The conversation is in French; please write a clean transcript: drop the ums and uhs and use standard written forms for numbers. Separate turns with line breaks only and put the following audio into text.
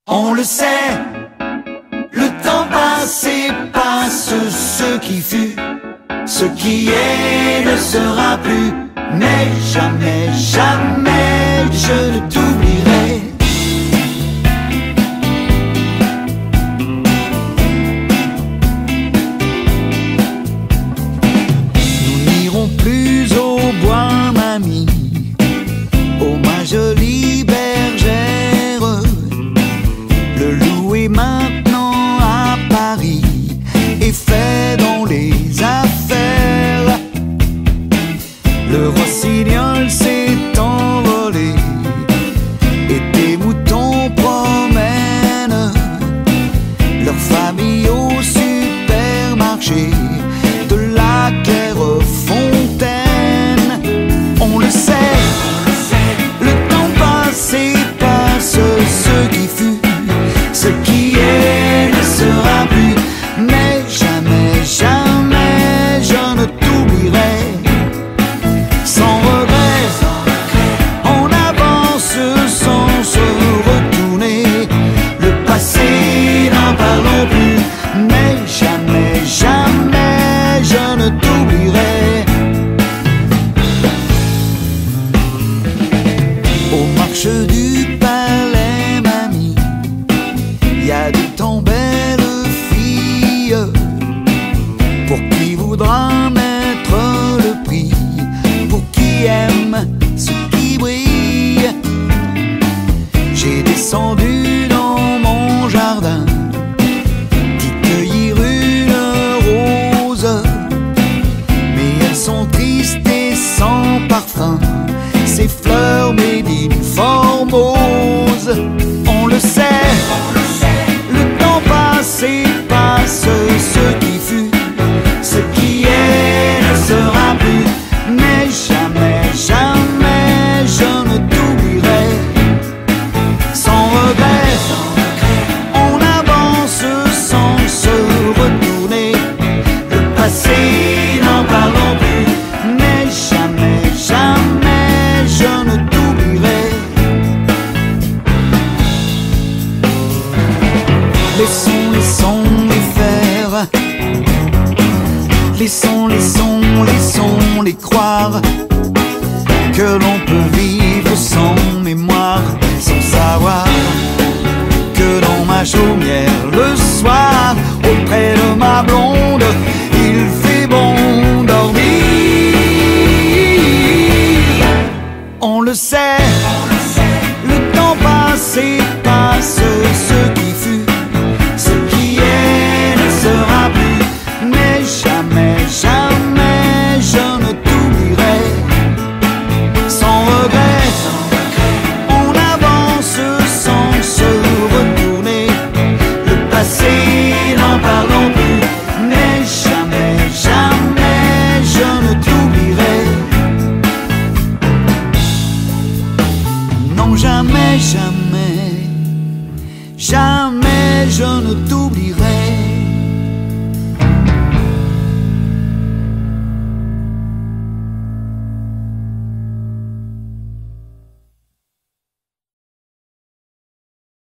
On le sait, le temps passé passe, ce qui fut, ce qui est ne sera plus. Mais jamais, jamais je ne t'oublierai. Nous n'irons plus au bois, mamie, ô ma jolie bergère. Le loup est maintenant à Paris et fait dans les affaires. Le rossignol s'est envolé et des moutons promènent leur famille au supermarché de la Clairefontaine. On le sait, le temps passé passe, ce qui fut, ce qui est ne sera plus. Mais jamais, jamais je ne t'oublierai. Sans regret, on avance sans se retourner. Le passé, n'en parlons plus. Mais jamais, jamais je ne t'oublierai. Aux marches du palais, mamie, y a de tant belles filles. Pour qui voudra mettre le prix, pour qui aime ce qui brille. J'ai descendu dans mon jardin d'y cueillir une rose, mais elles sont tristes et sans parfum, ces fleurs médine formoses. On le sait, le temps passé passe, ce qui fut, ce qui est ne sera plus. Mais jamais, jamais je ne t'oublierai. Sans regret, on avance sans se retourner. Le passé, n'en parlons plus. Mais jamais, jamais je ne t'oublierai. Laissons, laissons les faire. Laissons, laissons, laissons-les croire que l'on peut vivre sans mémoire, sans savoir que dans ma chaumière le soir, auprès de ma blonde